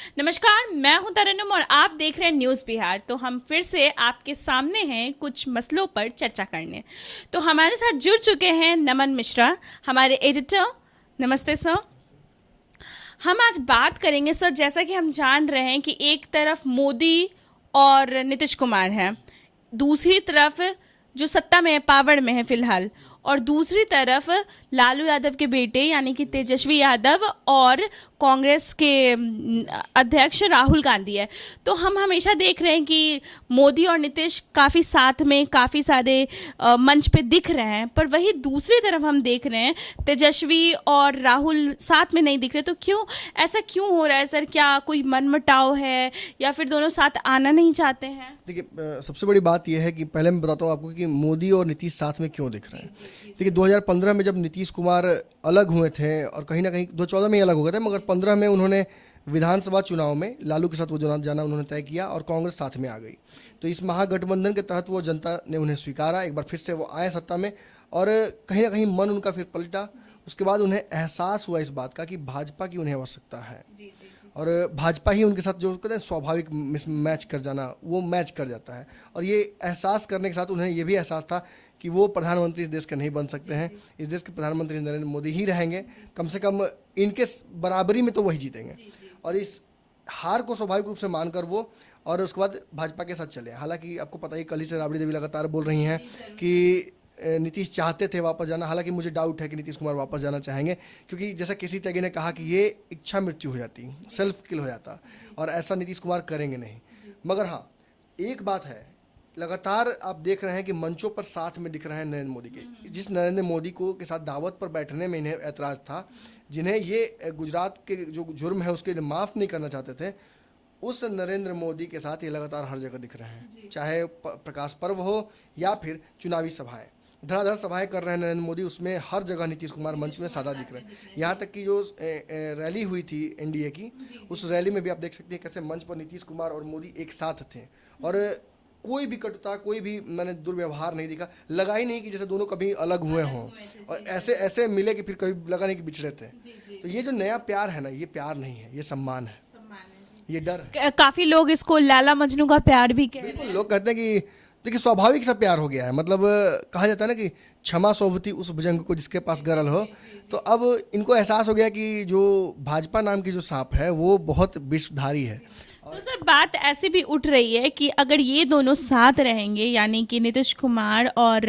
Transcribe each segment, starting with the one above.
नमस्कार, मैं हूं तरन्नुम और आप देख रहे हैं न्यूज़ बिहार। तो हम फिर से आपके सामने हैं कुछ मसलों पर चर्चा करने। तो हमारे साथ जुड़ चुके हैं नमन मिश्रा, हमारे एडिटर। नमस्ते सर। हम आज बात करेंगे सर, जैसा कि हम जान रहे हैं कि एक तरफ मोदी और नीतीश कुमार हैं, दूसरी तरफ जो सत्ता में है, पावर में है फिलहाल, और दूसरी तरफ लालू यादव के बेटे यानी कि तेजस्वी यादव और कांग्रेस के अध्यक्ष राहुल गांधी है। तो हम हमेशा देख रहे हैं कि मोदी और नीतीश काफ़ी साथ में काफ़ी सारे मंच पे दिख रहे हैं, पर वही दूसरी तरफ हम देख रहे हैं तेजस्वी और राहुल साथ में नहीं दिख रहे। तो क्यों ऐसा क्यों हो रहा है सर? क्या कोई मनमुटाव है या फिर दोनों साथ आना नहीं चाहते हैं? देखिए, सबसे बड़ी बात यह है कि पहले मैं बताता हूँ आपको कि मोदी और नीतीश साथ में क्यों दिख रहे हैं। देखिए, 2015 में जब नीतीश कुमार अलग हुए थे और कहीं ना कहीं 2014 में ही अलग हो गए थे, मगर 15 में उन्होंने विधानसभा चुनाव में लालू के साथ वो जाना उन्होंने तय किया और कांग्रेस साथ में आ गई। तो इस महागठबंधन के तहत वो जनता ने उन्हें स्वीकारा, एक बार फिर से वो आए सत्ता में और कहीं ना कहीं मन उनका फिर पलटा। उसके बाद उन्हें एहसास हुआ इस बात का कि भाजपा की उन्हें आवश्यकता है और भाजपा ही उनके साथ जो कहते हैं स्वाभाविक मैच कर जाना, वो मैच कर जाता है। और ये एहसास करने के साथ उन्हें ये भी एहसास था कि वो प्रधानमंत्री इस देश के नहीं बन सकते हैं। इस देश के प्रधानमंत्री नरेंद्र मोदी ही रहेंगे, कम से कम इनके बराबरी में तो वही जीतेंगे। और इस हार को स्वाभाविक रूप से मानकर वो और उसके बाद भाजपा के साथ चले। हालांकि आपको पता ही, कल ही से राबड़ी देवी लगातार बोल रही हैं कि नीतीश चाहते थे वापस जाना। हालांकि मुझे डाउट है कि नीतीश कुमार वापस जाना चाहेंगे, क्योंकि जैसा केसी त्यागी ने कहा कि ये इच्छा मृत्यु हो जाती, सेल्फ किल हो जाता, और ऐसा नीतीश कुमार करेंगे नहीं। मगर हाँ, एक बात है, लगातार आप देख रहे हैं कि मंचों पर साथ में दिख रहे हैं नरेंद्र मोदी के। जिस नरेंद्र मोदी को के साथ दावत पर बैठने में इन्हें ऐतराज़ था, जिन्हें ये गुजरात के जो जुर्म है उसके लिए माफ़ नहीं करना चाहते थे, उस नरेंद्र मोदी के साथ ये लगातार हर जगह दिख रहे हैं। चाहे प्रकाश पर्व हो या फिर चुनावी सभाएं, धड़ाधड़ सभाएं कर रहे हैं नरेंद्र मोदी, उसमें हर जगह नीतीश कुमार मंच में सादा दिख रहे हैं। यहाँ तक कि जो रैली हुई थी एनडीए की, उस रैली में भी आप देख सकते हैं कैसे मंच पर नीतीश कुमार और मोदी एक साथ थे और कोई भी कटुता, कोई भी मैंने दुर्व्यवहार नहीं दिखा। लगा ही नहीं कि जैसे दोनों कभी अलग हुए हों और ऐसे ऐसे मिले कि फिर कभी लगा नहीं कि बिछड़े थे। तो ये जो नया प्यार है ना, ये प्यार नहीं है, ये सम्मान है, ये डर है। काफी लोग इसको लैला मजनू का प्यार भी कहते हैं। बिल्कुल, लोग कहते हैं कि देखिए स्वाभाविक सा प्यार हो गया है। मतलब कहा जाता है ना कि क्षमा सोभती उस भुजंग को जिसके पास गरल हो। तो अब इनको एहसास हो गया कि जो भाजपा नाम की जो सांप है वो बहुत विषधारी है। तो सर, बात ऐसी भी उठ रही है कि अगर ये दोनों साथ रहेंगे, यानी कि नीतीश कुमार और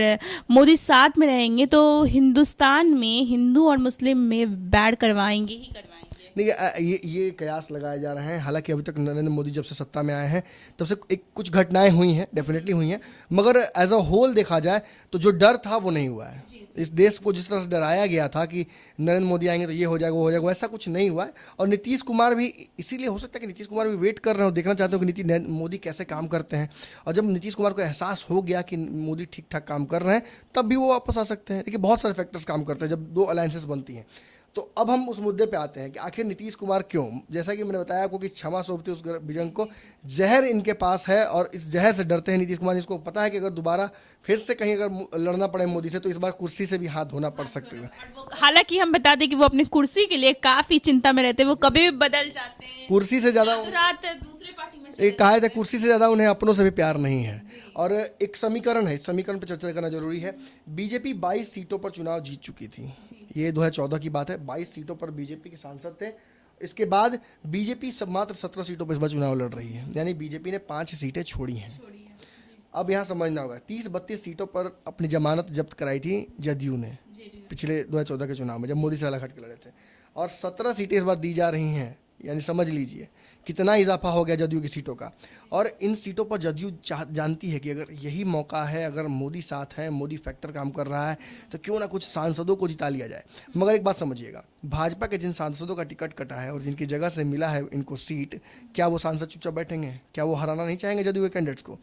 मोदी साथ में रहेंगे, तो हिंदुस्तान में हिंदू और मुस्लिम में बैड करवाएंगे ही करवाएंगे। देखिए, ये कयास लगाए जा रहे हैं। हालांकि अभी तक नरेंद्र मोदी जब से सत्ता में आए हैं तब से कुछ घटनाएं हुई हैं, डेफिनेटली हुई हैं, मगर एज अ होल देखा जाए तो जो डर था वो नहीं हुआ है। इस देश को जिस तरह से डराया गया था कि नरेंद्र मोदी आएंगे तो ये हो जाएगा वो हो जाएगा, ऐसा कुछ नहीं हुआ है। और नीतीश कुमार भी, इसीलिए हो सकता है कि नीतीश कुमार भी वेट कर रहे हो, देखना चाहते हो कि नीतीश मोदी कैसे काम करते हैं। और जब नीतीश कुमार को एहसास हो गया कि मोदी ठीक ठाक काम कर रहे हैं, तब भी वो वापस आ सकते हैं। देखिए, बहुत सारे फैक्टर्स काम करते हैं जब दो अलायंसेस बनती हैं। तो अब हम उस मुद्दे पे आते हैं कि आखिर नीतीश कुमार क्यों, जैसा कि मैंने बताया आपको कि क्षमा सोभती उस भुजंग को, जहर इनके पास है और इस जहर से डरते हैं नीतीश कुमार। इसको पता है कि अगर दोबारा फिर से कहीं अगर लड़ना पड़े मोदी से तो इस बार कुर्सी से भी हाथ धोना पड़ सकते हैं। हालांकि हम बता दें कि वो अपनी कुर्सी के लिए काफी चिंता में रहते हैं, वो कभी भी बदल जाते हैं, कुर्सी से ज्यादा रात दूसरे पार्टी में एक कहा था, कुर्सी से ज्यादा उन्हें अपनों से भी प्यार नहीं है। और एक समीकरण है, इस समीकरण पर चर्चा करना जरूरी है। बीजेपी 22 सीटों पर चुनाव जीत चुकी थी, ये 2014 की बात है। 22 सीटों पर बीजेपी के सांसद थे। इसके बाद बीजेपी सब मात्र 17 सीटों पर इस बार चुनाव लड़ रही है, यानी बीजेपी ने 5 सीटें छोड़ी हैं। अब यहाँ समझना होगा, 30-32 सीटों पर अपनी जमानत जब्त कराई थी जदयू ने पिछले 2014 के चुनाव में, जब मोदी से अलग हट के लड़े थे, और 17 सीटें इस बार दी जा रही हैं। यानी समझ लीजिए कितना इजाफा हो गया जदयू की सीटों का। और इन सीटों पर जदयू जानती है कि अगर यही मौका है, अगर मोदी साथ है, मोदी फैक्टर काम कर रहा है, तो क्यों ना कुछ सांसदों को जिता लिया जाए। मगर एक बात समझिएगा, भाजपा के जिन सांसदों का टिकट कटा है और जिनकी जगह से मिला है इनको सीट, क्या वो सांसद चुपचाप बैठेंगे? क्या वो हराना नहीं चाहेंगे जदयू के कैंडिडेट्स को?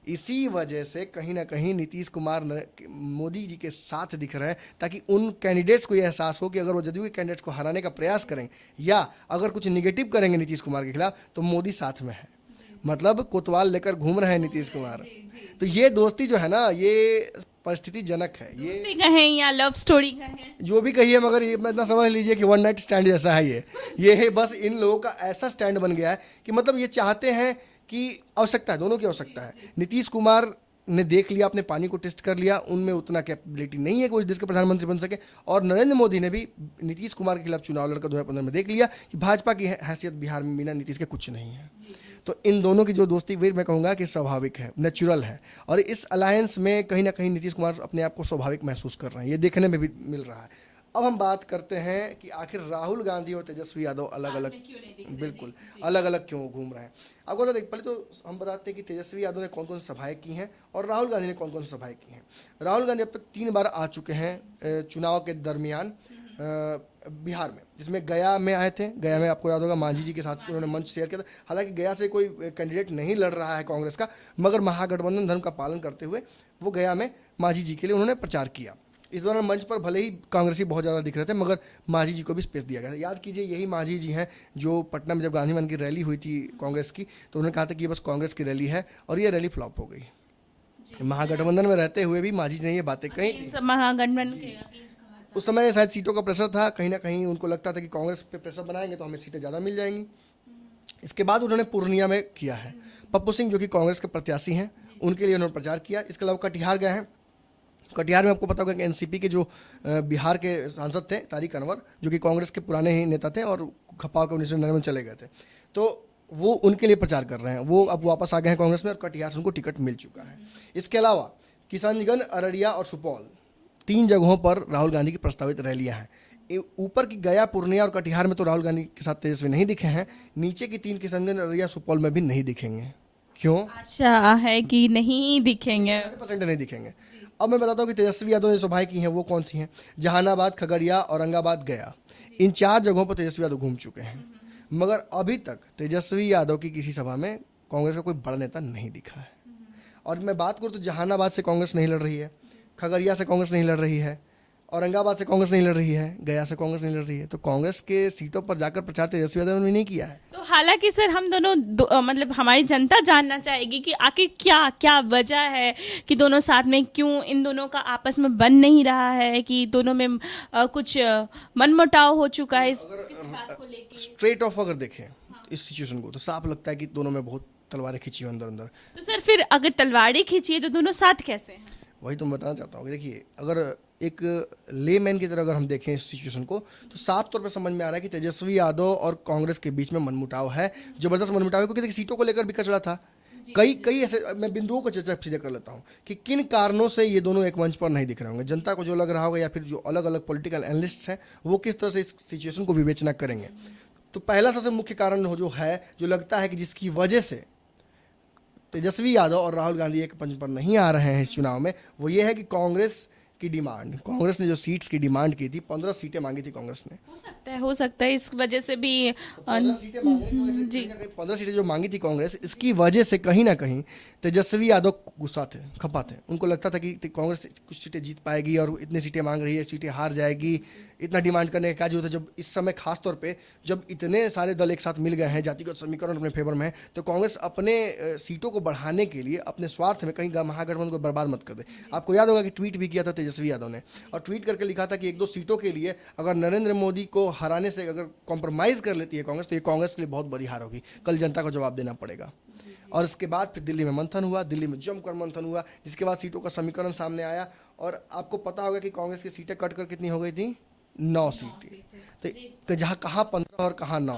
इसी वजह से कहीं ना कहीं नीतीश कुमार मोदी जी के साथ दिख रहे हैं, ताकि उन कैंडिडेट्स को यह एहसास हो कि अगर वो जदयू के कैंडिडेट्स को हराने का प्रयास करेंगे या अगर कुछ निगेटिव करेंगे नीतीश कुमार के खिलाफ, तो मोदी साथ में है। मतलब कोतवाल लेकर घूम रहे हैं नीतीश कुमार। तो ये दोस्ती जो है ना, ये परिस्थिति जनक है ये, दोस्ती कहें या लव स्टोरी कहें, जो भी कहिए, मगर ये मैं इतना समझ लीजिए कि वन नाइट स्टैंड जैसा है ये है बस इन लोगों का ऐसा स्टैंड बन गया है कि मतलब ये चाहते हैं कि आवश्यकता है, दोनों की आवश्यकता है। नीतीश कुमार ने देख लिया, अपने पानी को टेस्ट कर लिया, उनमें उतना कैपेबिलिटी नहीं है कि वो इस देश के प्रधानमंत्री बन सके, और नरेंद्र मोदी ने भी नीतीश कुमार के खिलाफ चुनाव लड़कर 2015 में देख लिया कि भाजपा की हैसियत बिहार में बिना नीतीश के कुछ नहीं है। तो इन दोनों की जो दोस्ती फिर मैं कहूँगा कि स्वाभाविक है, नेचुरल है, और इस अलायंस में कहीं ना कहीं नीतीश कुमार अपने आप को स्वाभाविक महसूस कर रहे हैं, ये देखने में भी मिल रहा है। अब हम बात करते हैं कि आखिर राहुल गांधी और तेजस्वी यादव अलग अलग, बिल्कुल अलग अलग क्यों घूम रहे हैं। आपको बता दें, पहले तो हम बताते हैं कि तेजस्वी यादव ने कौन कौन सी सभाएं की हैं और राहुल गांधी ने कौन कौन सी सभाएं की हैं। राहुल गांधी अब तक 3 बार आ चुके हैं चुनाव के दरमियान बिहार में, जिसमें गया में आए थे। गया में आपको याद होगा मांझी जी के साथ उन्होंने मंच शेयर किया था। हालांकि गया से कोई कैंडिडेट नहीं लड़ रहा है कांग्रेस का, मगर महागठबंधन धर्म का पालन करते हुए वो गया में मांझी जी के लिए उन्होंने प्रचार किया। इस दौरान मंच पर भले ही कांग्रेसी बहुत ज़्यादा दिख रहे थे, मगर मांझी जी को भी स्पेस दिया गया था। याद कीजिए, यही मांझी जी हैं जो पटना में जब गांधी मैदान की रैली हुई थी कांग्रेस की, तो उन्होंने कहा था कि ये बस कांग्रेस की रैली है, और ये रैली फ्लॉप हो गई। महागठबंधन में रहते हुए भी मांझी जी ने ये बातें कही थी। महागठबंधन उस समय शायद सीटों का प्रेशर था, कहीं ना कहीं उनको लगता था कि कांग्रेस पे प्रेशर बनाएंगे तो हमें सीटें ज़्यादा मिल जाएंगी। इसके बाद उन्होंने पूर्णिया में किया है। पप्पू सिंह जो कि कांग्रेस के प्रत्याशी हैं, उनके लिए उन्होंने प्रचार किया। इसके अलावा कटिहार गए हैं। कटिहार में आपको पता होगा कि एनसीपी के जो बिहार के सांसद थे तारिक अनवर, जो कि कांग्रेस के पुराने ही नेता थे और खपाव के 1999 में चले गए थे, तो वो उनके लिए प्रचार कर रहे हैं। वो अब वापस आ गए हैं कांग्रेस में, और कटिहार से उनको टिकट मिल चुका है। इसके अलावा किशनगंज, अररिया और सुपौल, 3 जगहों पर राहुल गांधी की प्रस्तावित रैलियां हैं। ऊपर की गया, पूर्णिया और कटिहार में तो राहुल गांधी के साथ तेजस्वी नहीं दिखे हैं। नीचे की 3 किशनगंज, अररिया, सुपौल में भी नहीं दिखेंगे। क्यों? आशा है कि नहीं दिखेंगे, 100% नहीं दिखेंगे। अब मैं बताता हूँ कि तेजस्वी यादव ने सभाएं की हैं वो कौन सी हैं। जहानाबाद, खगड़िया, औरंगाबाद, गया, इन 4 जगहों पर तेजस्वी यादव घूम चुके हैं, मगर अभी तक तेजस्वी यादव की किसी सभा में कांग्रेस का कोई बड़ा नेता नहीं दिखा है। और मैं बात करूँ तो जहानाबाद से कांग्रेस नहीं लड़ रही है, खगड़िया से कांग्रेस नहीं लड़ रही है, औरंगाबाद से कांग्रेस नहीं लड़ रही है, गया से कांग्रेस नहीं लड़ रही है। तो कांग्रेस के सीटों पर जाकर प्रचार तेजस्वी यादव ने नहीं किया है। तो हालांकि सर हम दोनों मतलब हमारी जनता जानना चाहेगी कि आखिर क्या क्या वजह है कि दोनों साथ में, क्यों इन दोनों का आपस में बन नहीं रहा है, कि दोनों में कुछ मनमुटाव हो चुका है इस बात को लेके। स्ट्रेट ऑफ अगर देखें इस सिचुएशन को, तो साफ लगता है कि दोनों में बहुत तलवारें खींची हुई अंदर अंदर। तो सर फिर अगर तलवारें खींची है तो दोनों साथ कैसे हैं? वही तो मैं बताना चाहता हूँ कि देखिए, अगर एक लेमैन की तरह अगर हम देखें इस सिचुएशन को, तो साफ तौर पे समझ में आ रहा है कि तेजस्वी यादव और कांग्रेस के बीच में मनमुटाव है, जबरदस्त मनमुटाव है। क्योंकि देखिए, सीटों को लेकर भी कचरा था। कई ऐसे, मैं बिंदुओं को चर्चा सीधे कर लेता हूँ कि किन कारणों से ये दोनों एक मंच पर नहीं दिख रहे होंगे। जनता को जो लग रहा होगा, या फिर जो अलग अलग पॉलिटिकल एनालिस्ट हैं वो किस तरह से इस सिचुएशन को विवेचना करेंगे। तो पहला सबसे मुख्य कारण जो है, जो लगता है कि जिसकी वजह से तेजस्वी यादव और राहुल गांधी एक पंच पर नहीं आ रहे हैं इस चुनाव में, वो ये है कि कांग्रेस की डिमांड, कांग्रेस ने जो सीट्स की डिमांड की थी, 15 सीटें मांगी थी कांग्रेस ने। हो सकता है इस वजह से भी 15 सीटें मांगने की वजह से, कहीं ना कहीं 15 सीटें जो मांगी थी कांग्रेस, इसकी वजह से कहीं ना कहीं तेजस्वी यादव गुस्सा थे, खपा थे। उनको लगता था कि कांग्रेस कुछ सीटें जीत पाएगी और इतनी सीटें मांग रही है, सीटें हार जाएगी, इतना डिमांड करने का क्या जरूरत है। जब इस समय खास तौर पे जब इतने सारे दल एक साथ मिल गए हैं, जातिगत समीकरण अपने फेवर में है, तो कांग्रेस अपने सीटों को बढ़ाने के लिए अपने स्वार्थ में कहीं महागठबंधन को बर्बाद मत कर दे। आपको याद होगा कि ट्वीट भी किया था तेजस्वी यादव ने, और ट्वीट करके लिखा था कि 1-2 सीटों के लिए अगर नरेंद्र मोदी को हराने से अगर कॉम्प्रोमाइज़ कर लेती है कांग्रेस, तो ये कांग्रेस के लिए बहुत बड़ी हार होगी, कल जनता को जवाब देना पड़ेगा। और इसके बाद फिर दिल्ली में मंथन हुआ, दिल्ली में जमकर मंथन हुआ, जिसके बाद सीटों का समीकरण सामने आया, और आपको पता होगा कि कांग्रेस की सीटें कट कर कितनी हो गई थी, 9 सीटें। तो जहाँ कहाँ 15 और कहाँ 9,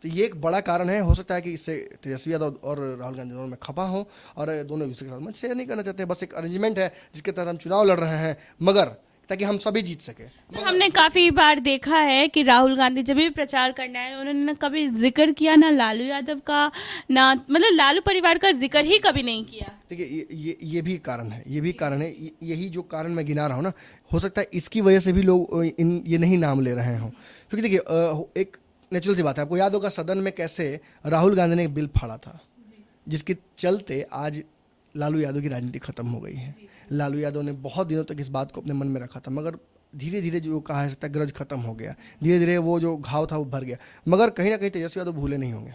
तो ये एक बड़ा कारण है। हो सकता है कि इससे तेजस्वी यादव और राहुल गांधी दोनों में खपा हो, और दोनों दूसरे के साथ मंच शेयर नहीं करना चाहते। बस एक अरेंजमेंट है जिसके तहत हम चुनाव लड़ रहे हैं, मगर ताकि हम सभी जीत सके। सर, हमने काफी बार देखा है कि राहुल गांधी जब भी प्रचार करना है, उन्होंने ना कभी जिक्र किया ना लालू यादव का, ना मतलब लालू परिवार का जिक्र ही कभी नहीं किया। देखिए, ये भी कारण है, ये भी कारण है। यही जो कारण मैं गिना रहा हूँ ना, हो सकता है इसकी वजह से भी लोग ये नहीं नाम ले रहे हों। क्योंकि देखिए, एक नेचुरल सी बात है, आपको याद होगा सदन में कैसे राहुल गांधी ने एक बिल फाड़ा था, जिसके चलते आज लालू यादव की राजनीति खत्म हो गई है। लालू यादव ने बहुत दिनों तक इस बात को अपने मन में रखा था, मगर धीरे धीरे जो कहा है सकता ग्रज खत्म हो गया, धीरे धीरे वो जो घाव था वो भर गया। मगर कहीं ना कहीं तेजस्वी यादव भूले नहीं होंगे।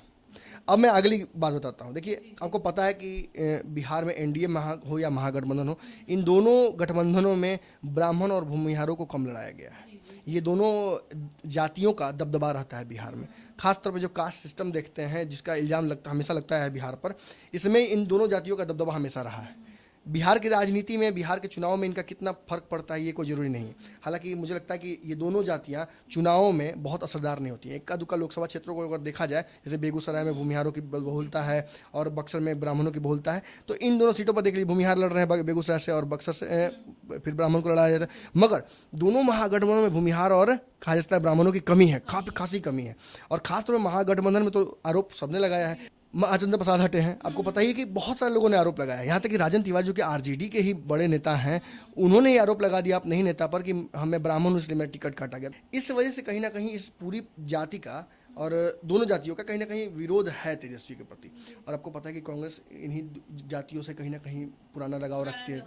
अब मैं अगली बात बताता हूँ। देखिए, आपको पता है कि बिहार में एनडीए हो या महागठबंधन हो, इन दोनों गठबंधनों में ब्राह्मण और भूमिहारों को कम लड़ाया गया है। ये दोनों जातियों का दबदबा रहता है बिहार में। खास तौर पे जो कास्ट सिस्टम देखते हैं, जिसका इल्जाम हमेशा लगता है बिहार पर, इसमें इन दोनों जातियों का दबदबा हमेशा रहा है। बिहार की राजनीति में, बिहार के चुनाव में इनका कितना फर्क पड़ता है ये कोई जरूरी नहीं। हालांकि मुझे लगता है कि ये दोनों जातियां चुनावों में बहुत असरदार नहीं होती हैं। इक्का दुक्का लोकसभा क्षेत्रों को अगर देखा जाए, जैसे बेगूसराय में भूमिहारों की बहुलता है और बक्सर में ब्राह्मणों की बहुलता है, तो इन दोनों सीटों पर देख लीजिए भूमिहार लड़ रहे हैं बेगूसराय से, और बक्सर से फिर ब्राह्मण को लड़ाया जाता है। मगर दोनों महागठबंधन में भूमिहार और कहा जाता है ब्राह्मणों की कमी है, काफी खासी कमी है। और खासतौर पर महागठबंधन में तो आरोप सबने लगाया है। महाचंद्र प्रसाद हटे हैं, आपको पता ही है कि बहुत सारे लोगों ने आरोप लगाया, यहाँ तक कि राजन तिवारी जो कि आरजेडी के ही बड़े नेता हैं, उन्होंने ये आरोप लगा दिया अपने ही नेता पर कि हमें ब्राह्मण इसलिए मेरा टिकट काटा गया। इस वजह से कहीं ना कहीं इस पूरी जाति का और दोनों जातियों का कहीं ना कहीं विरोध है तेजस्वी के प्रति। और आपको पता है कि कांग्रेस इन्हीं जातियों से कहीं ना कहीं पुराना लगाव रखती है,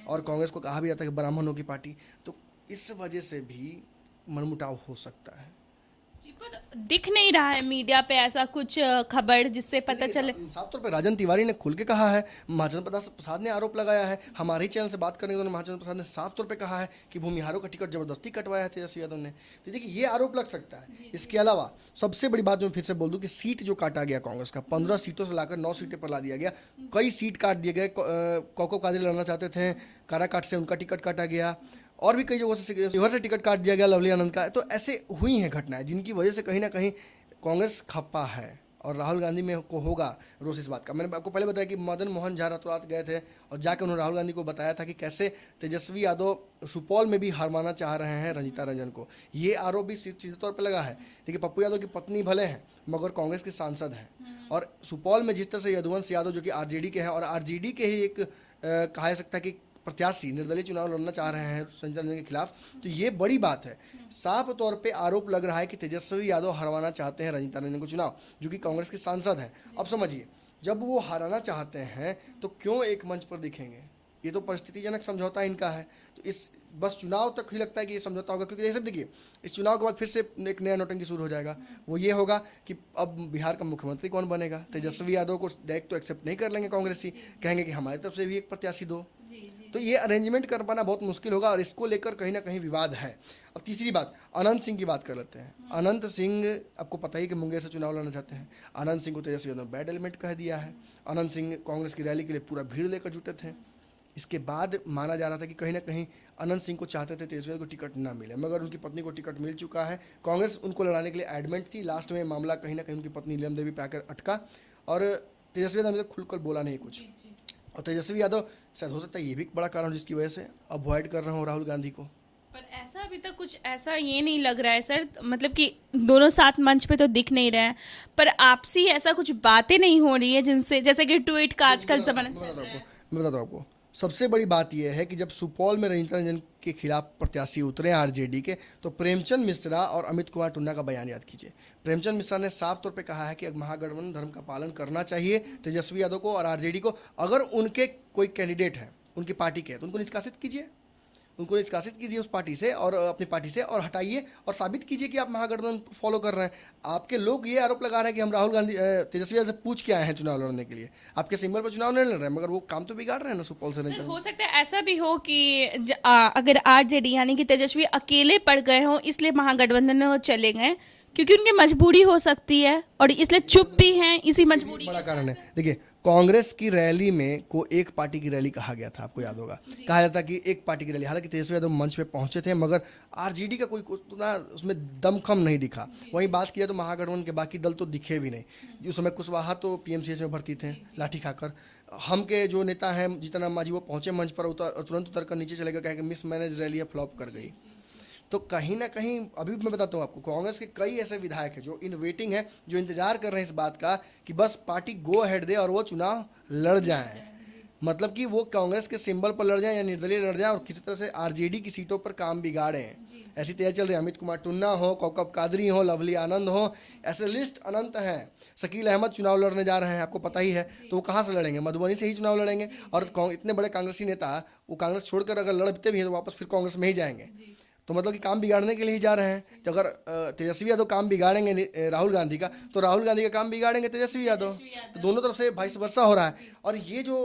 और कांग्रेस को कहा भी जाता है कि ब्राह्मणों की पार्टी, तो इस वजह से भी मनमुटाव हो सकता है। पर दिख नहीं रहा है मीडिया पे ऐसा कुछ खबर जिससे पता चले। साफ तौर पे राजन तिवारी ने खुल के कहा है, महाचंद्र प्रसाद ने आरोप लगाया है, हमारे ही चैनल से बात करने के दौरान महाचंद्र प्रसाद ने साफ तौर पे कहा है कि भूमिहारों का टिकट जबरदस्ती कटवाया है तेजस्वी यादव ने। तो देखिए, ये आरोप लग सकता है। इसके अलावा सबसे बड़ी बात मैं फिर से बोल दूं कि सीट जो काटा गया कांग्रेस का, 15 सीटों से लाकर 9 सीटें पर ला दिया गया। कई सीट काट दिए गए। कौकब कादरी लड़ना चाहते थे, काराकाट से उनका टिकट काटा गया, और भी कई जगहों से टिकट काट दिया गया लवली आनंद का। तो ऐसे हुई हैं घटनाएं जिनकी वजह से कहीं ना कहीं कांग्रेस खप्पा है, और राहुल गांधी में को होगा रोष इस बात का। मैंने आपको पहले बताया कि मदन मोहन झा रातों गए थे और जाकर उन्होंने राहुल गांधी को बताया था कि कैसे तेजस्वी यादव सुपौल में भी हारवाना चाह रहे हैं रंजीता रंजन को। ये आरोप भी सीधे तौर पर लगा है। देखिए, पप्पू यादव की पत्नी भले हैं मगर कांग्रेस के सांसद हैं, और सुपौल में जिस तरह से यदुवंश यादव जो कि आरजेडी के हैं, और आरजेडी के ही एक कहा जा सकता है कि प्रत्याशी निर्दलीय चुनाव लड़ना चाह रहे हैं रंजीता रंजन के खिलाफ, तो ये बड़ी बात है। साफ तौर पे आरोप लग रहा है कि तेजस्वी यादव हरवाना चाहते हैं रंजीता रंजन को चुनाव, जो कि कांग्रेस के सांसद हैं। अब समझिए, जब वो हराना चाहते हैं तो क्यों एक मंच पर दिखेंगे? ये तो परिस्थितिजनक समझौता इनका है। तो इस बस चुनाव तक ही लगता है कि ये समझौता होगा, क्योंकि जैसे देखिए, इस चुनाव के बाद फिर से एक नया नौटंकी शुरू हो जाएगा। वो ये होगा कि अब बिहार का मुख्यमंत्री कौन बनेगा। तेजस्वी यादव को डायरेक्ट तो एक्सेप्ट नहीं कर लेंगे कांग्रेसी, कहेंगे कि हमारी तरफ से भी एक प्रत्याशी दो। तो ये अरेंजमेंट कर पाना बहुत मुश्किल होगा, और इसको लेकर कहीं ना कहीं विवाद है। अब तीसरी बात, अनंत सिंह की बात कर लेते हैं। अनंत सिंह, आपको पता ही कि मुंगेर से चुनाव लड़ना चाहते हैं। अनंत सिंह को तेजस्वी यादव ने बैड एलिमेंट कह दिया है। अनंत सिंह कांग्रेस की रैली के लिए पूरा भीड़ लेकर जुटे थे। इसके बाद माना जा रहा था कि कहीं ना कहीं अनंत सिंह को चाहते थे तेजस्वी यादव को टिकट ना मिले, मगर उनकी पत्नी को टिकट मिल चुका है। कांग्रेस उनको लड़ाने के लिए एडमेंट थी। लास्ट में मामला कहीं ना कहीं उनकी पत्नी नीलम देवी पे आकर अटका, और तेजस्वी यादव ने खुलकर बोला नहीं कुछ। और तेजस्वी यादव शायद हो सकता है ये भी एक बड़ा कारण जिसकी वजह से अवॉइड कर रहे हो राहुल गांधी को। पर ऐसा अभी तक कुछ ऐसा ये नहीं लग रहा है सर, मतलब कि दोनों साथ मंच पे तो दिख नहीं रहे हैं, पर आपसी ऐसा कुछ बातें नहीं हो रही है जिनसे, जैसे कि ट्वीट का आजकल जमाना चल रहा है। मैं बताता हूँ आपको, सबसे बड़ी बात यह है कि जब सुपौल में रंजीता रंजन के खिलाफ प्रत्याशी उतरे आरजेडी के, तो प्रेमचंद मिश्रा और अमित कुमार टुन्ना का बयान याद कीजिए। प्रेमचंद मिश्रा ने साफ तौर पे कहा है कि महागठबंधन धर्म का पालन करना चाहिए तेजस्वी यादव को और आरजेडी को। अगर उनके कोई कैंडिडेट है उनकी पार्टी के, तो उनको निष्कासित कीजिए, उनको निष्कासित कीजिए उस पार्टी से और अपनी पार्टी से, और हटाइए और साबित कीजिए कि आप महागठबंधन फॉलो कर रहे हैं। आपके लोग ये आरोप लगा रहे हैं कि हम राहुल गांधी तेजस्वी यादव से पूछ के आए हैं चुनाव लड़ने के लिए, आपके सिंबल पर चुनाव नहीं लड़ रहे हैं, मगर वो काम तो बिगाड़ रहे हैं ना सुपौल से। हो सकता है ऐसा भी हो कि अगर आरजेडी यानी कि तेजस्वी अकेले पड़ गए हों, इसलिए महागठबंधन में वो चले गए, क्योंकि उनकी मजबूरी हो सकती है और इसलिए चुप भी हैं इसी मजबूरी। बड़ा कारण है। देखिए, कांग्रेस की रैली में को एक पार्टी की रैली कहा गया था, आपको याद होगा, कहा जाता कि एक पार्टी की रैली। हालांकि तेजस्वी यादव मंच पे पहुंचे थे, मगर आरजेडी का कोई उतना उसमें दमखम नहीं दिखा। वहीं बात किया तो महागठबंधन के बाकी दल तो दिखे भी नहीं। उस समय कुशवाहा तो पीएमसीएच में भर्ती थे लाठी खाकर। हम के जो नेता हैं जीतन मांझी, वो पहुंचे मंच पर, तुरंत उतर कर नीचे चले गए, कहा कि मिस मैनेज रैली फ्लॉप कर गई। तो कहीं ना कहीं अभी मैं बताता हूँ आपको, कांग्रेस के कई ऐसे विधायक हैं जो इन वेटिंग है, जो इंतजार कर रहे हैं इस बात का कि बस पार्टी गो अहेड दे और वो चुनाव लड़ जाएं। मतलब कि वो कांग्रेस के सिंबल पर लड़ जाएं या निर्दलीय लड़ जाएं और किसी तरह से आरजेडी की सीटों पर काम बिगाड़ें। ऐसी तैयारी चल रही है। अमित कुमार टुन्ना हो, कौकब कादरी हो, लवली आनंद हो, ऐसे लिस्ट अनंत है। शकील अहमद चुनाव लड़ने जा रहे हैं, आपको पता ही है। तो वो कहाँ से लड़ेंगे? मधुबनी से ही चुनाव लड़ेंगे। और इतने बड़े कांग्रेसी नेता वो कांग्रेस छोड़कर अगर लड़ते भी हैं तो वापस फिर कांग्रेस में ही जाएंगे। तो मतलब कि काम बिगाड़ने के लिए ही जा रहे हैं। तो अगर तेजस्वी यादव काम बिगाड़ेंगे राहुल गांधी का, तो राहुल गांधी का काम बिगाड़ेंगे तेजस्वी यादव। तो दोनों तरफ से वाइस वर्सा हो रहा है। और ये जो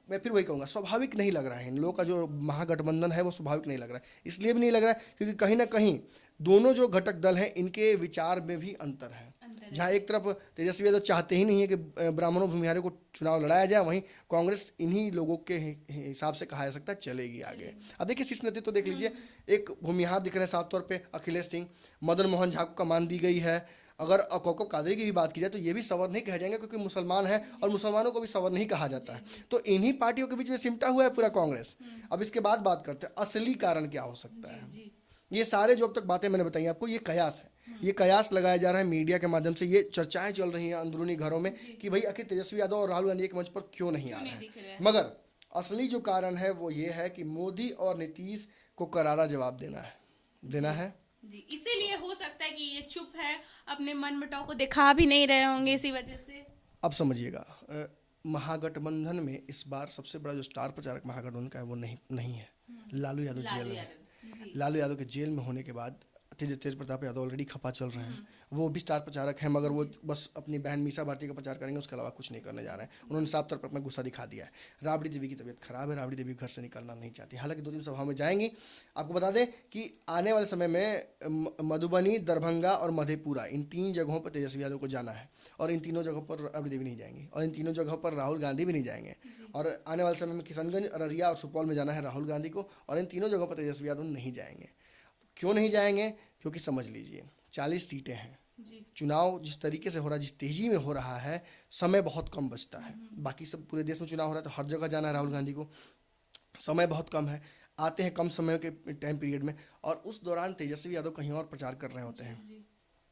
मैं फिर वही कहूँगा, स्वाभाविक नहीं लग रहा है इन लोगों का जो महागठबंधन है, वो स्वाभाविक नहीं लग रहा है। इसलिए भी नहीं लग रहा है क्योंकि कहीं ना कहीं दोनों जो घटक दल हैं इनके विचार में भी अंतर है। जहाँ एक तरफ तेजस्वी यादव चाहते ही नहीं है कि ब्राह्मणों भूमिहारों को चुनाव लड़ाया जाए, वहीं कांग्रेस इन्हीं लोगों के हिसाब से कहा जा सकता है चलेगी आगे। अब देखिए शीर्ष नेतृत्व तो देख लीजिए, एक भूमिहार दिख रहे हैं साफ तौर पे अखिलेश सिंह, मदन मोहन झा को कमान दी गई है। अगर कौकब कादरी की भी बात की जाए तो ये भी सवर नहीं कहा जाएंगे क्योंकि मुसलमान है और मुसलमानों को भी सवर नहीं कहा जाता है। तो इन्हीं पार्टियों के बीच में सिमटा हुआ है पूरा कांग्रेस। अब इसके बाद बात करते हैं असली कारण क्या हो सकता है। ये सारे जो अब तक बातें मैंने बताई आपको, ये कयास है। ये कयास लगाया जा रहा है मीडिया के माध्यम से। ये चर्चाएं चल रही हैं अंदरूनी घरों में कि भाई आखिर तेजस्वी यादव और राहुल गांधी एक मंच पर क्यों नहीं आ रहे हैं। मगर असली जो कारण है वो ये है कि मोदी और नीतीश को करारा जवाब देना है जी। इसीलिए हो सकता है कि ये चुप है, अपने मन मुटाव को दिखा भी नहीं रहे होंगे इसी वजह से। अब समझिएगा, महागठबंधन में इस बार सबसे बड़ा जो स्टार प्रचारक महागठबंधन का है वो नहीं है। लालू यादव जेल में। लालू यादव के जेल में होने के बाद तेज प्रताप यादव ऑलरेडी खपा चल रहे हैं। वो भी स्टार प्रचारक हैं, मगर वो बस अपनी बहन मीसा भारती का प्रचार करेंगे, उसके अलावा कुछ नहीं करने जा रहे हैं। उन्होंने साफ तौर पर अपना गुस्सा दिखा दिया है। राबड़ी देवी की तबीयत खराब है, राबड़ी देवी घर से निकलना नहीं चाहती, हालांकि 2-3 सभाओं में जाएंगी। आपको बता दें कि आने वाले समय में मधुबनी, दरभंगा और मधेपुरा, इन 3 जगहों पर तेजस्वी यादव को जाना है। और इन तीनों जगहों पर राबड़ी देवी नहीं जाएंगी और इन तीनों जगहों पर राहुल गांधी भी नहीं जाएंगे। और आने वाले समय में किशनगंज, अररिया और सुपौल में जाना है राहुल गांधी को, और इन तीनों जगहों पर तेजस्वी यादव नहीं जाएंगे। क्यों नहीं जाएंगे? क्योंकि समझ लीजिए 40 सीटें हैं। चुनाव जिस तरीके से हो रहा है, जिस तेजी में हो रहा है, समय बहुत कम बचता है। बाकी सब पूरे देश में चुनाव हो रहा है तो हर जगह जाना है राहुल गांधी को, समय बहुत कम है, आते हैं कम समय के टाइम पीरियड में, और उस दौरान तेजस्वी यादव कहीं और प्रचार कर रहे होते हैं।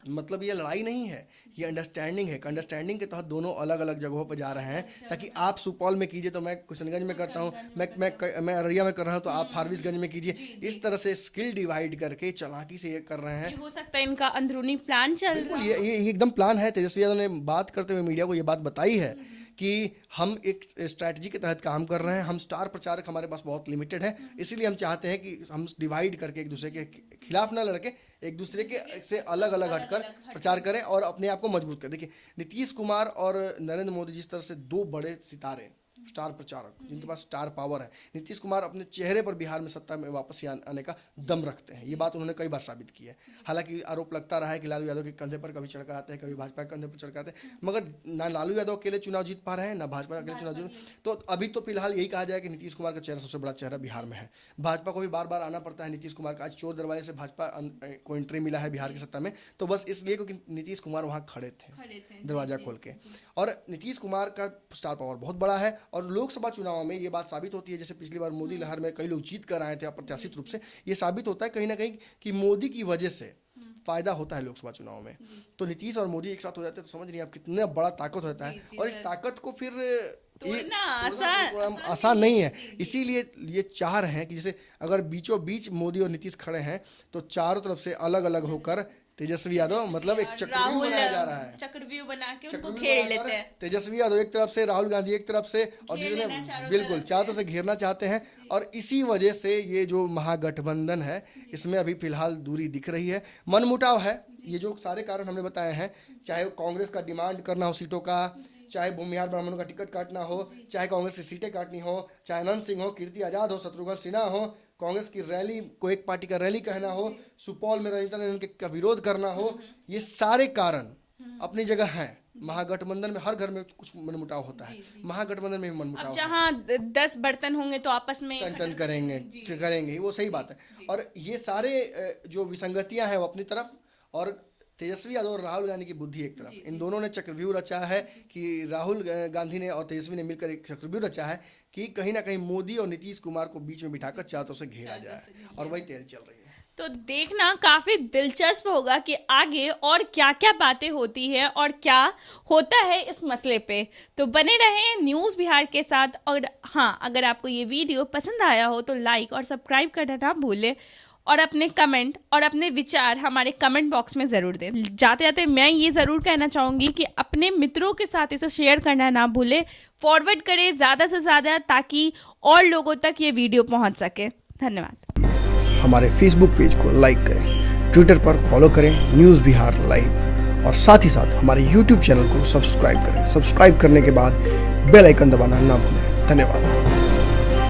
मतलब ये लड़ाई नहीं है, ये अंडरस्टैंडिंग है। अंडरस्टैंडिंग के तहत दोनों अलग अलग जगहों पर जा रहे हैं, ताकि आप सुपौल में कीजिए तो मैं किशनगंज में करता हूँ, मैं अररिया में कर रहा हूँ तो आप फारबिसगंज में कीजिए। इस तरह से स्किल डिवाइड करके चालाकी से ये कर रहे हैं। हो सकता है इनका अंदरूनी प्लान चल रहा है। ये एकदम प्लान है। तेजस्वी यादव ने बात करते हुए मीडिया को ये बात बताई है कि हम एक स्ट्रैटेजी के तहत काम कर रहे हैं, हम स्टार प्रचारक हमारे पास बहुत लिमिटेड है, इसीलिए हम चाहते हैं कि हम डिवाइड करके एक दूसरे के खिलाफ ना लड़के एक दूसरे के से अलग अलग हटकर प्रचार करें और अपने आप को मजबूत करें। देखिए नीतीश कुमार और नरेंद्र मोदी जिस तरह से 2 बड़े सितारे, स्टार प्रचारक जिनके पास स्टार पावर है, नीतीश कुमार अपने चेहरे पर बिहार में सत्ता में वापस आने का दम रखते हैं। ये बात उन्होंने कई बार साबित की है। हालांकि आरोप लगता रहा है कि लालू यादव के कंधे पर कभी चढ़कर आते हैं, कभी भाजपा के कंधे पर चढ़कर आते हैं, मगर ना लालू यादव अकेले चुनाव जीत पा रहे हैं, ना भाजपा अकेले चुनाव जीत। तो अभी तो फिलहाल यही कहा जाए कि नीतीश कुमार का चेहरा सबसे बड़ा चेहरा बिहार में है। भाजपा को भी बार बार आना पड़ता है नीतीश कुमार का। आज चोर दरवाजे से भाजपा को एंट्री मिला है बिहार की सत्ता में, तो बस इसलिए क्योंकि नीतीश कुमार वहाँ खड़े थे दरवाजा खोल के। और नीतीश कुमार का स्टार पावर बहुत बड़ा है और लोकसभा चुनाव में ये बात साबित होती है। जैसे पिछली बार मोदी लहर में कई लोग जीत कर आए थे अप्रत्याशित रूप से, ये साबित होता है कहीं ना कहीं कि मोदी की वजह से फायदा होता है लोकसभा चुनाव में। तो नीतीश और मोदी एक साथ हो जाते हैं तो समझ नहीं आप कितना बड़ा ताकत होता है। और इस ताकत को फिर आसान नहीं है। इसीलिए ये चाह रहे हैं कि जैसे अगर बीचों बीच मोदी और नीतीश खड़े हैं तो चारों तरफ से अलग अलग होकर तेजस्वी यादव, मतलब एक चक्रव्यूह बनाया जा रहा है, चक्रव्यूह बना के उनको घेर लेते हैं। तेजस्वी यादव एक तरफ से, राहुल गांधी एक तरफ से, और जिन्हें बिल्कुल चारों तरफ से घेरना चाहते हैं। और इसी वजह से ये जो महागठबंधन है इसमें अभी फिलहाल दूरी दिख रही है, मनमुटाव है। ये जो सारे कारण हमने बताए हैं, चाहे कांग्रेस का डिमांड करना हो सीटों का, चाहे भूमिहार ब्राह्मणों का टिकट काटना हो, चाहे कांग्रेस की सीटें काटनी हो, चाहे अनंत सिंह हो, कीर्ति आजाद हो, शत्रुघ्न सिन्हा हो, कांग्रेस की रैली को एक पार्टी का रैली कहना हो, सुपौल में रंजीता नंदन का विरोध करना हो, ये सारे कारण अपनी जगह हैं। महागठबंधन में हर घर में कुछ मनमुटाव होता है, महागठबंधन में भी मनमुटाव। जहाँ 10 बर्तन होंगे तो आपस में टन करेंगे, वो सही बात है। और ये सारे जो विसंगतियां हैं वो अपनी तरफ, और तेजस्वी यादव और राहुल गांधी की बुद्धि एक तरफ। इन दोनों ने चक्रव्यूह रचा है कि राहुल गांधी ने और तेजस्वी ने मिलकर एक चक्रव्यूह रचा है कि कहीं ना कहीं मोदी और नीतीश कुमार को बीच में बिठाकर चारों से घेरा जाए, और वही तैयारी चल रही है। तो देखना काफी दिलचस्प होगा कि आगे और क्या क्या बातें होती है और क्या होता है इस मसले पे। तो बने रहें न्यूज़ बिहार के साथ। और हाँ, अगर आपको ये वीडियो पसंद आया हो तो लाइक और सब्सक्राइब करना ना भूलें, और अपने कमेंट और अपने विचार हमारे कमेंट बॉक्स में ज़रूर दें। जाते जाते मैं ये ज़रूर कहना चाहूँगी कि अपने मित्रों के साथ इसे शेयर करना ना भूलें, फॉरवर्ड करें ज़्यादा से ज़्यादा, ताकि और लोगों तक ये वीडियो पहुँच सके। धन्यवाद। हमारे फेसबुक पेज को लाइक करें, ट्विटर पर फॉलो करें न्यूज़ बिहार लाइव, और साथ ही साथ हमारे यूट्यूब चैनल को सब्सक्राइब करें। सब्सक्राइब करने के बाद बेल आइकन दबाना ना भूलें। धन्यवाद।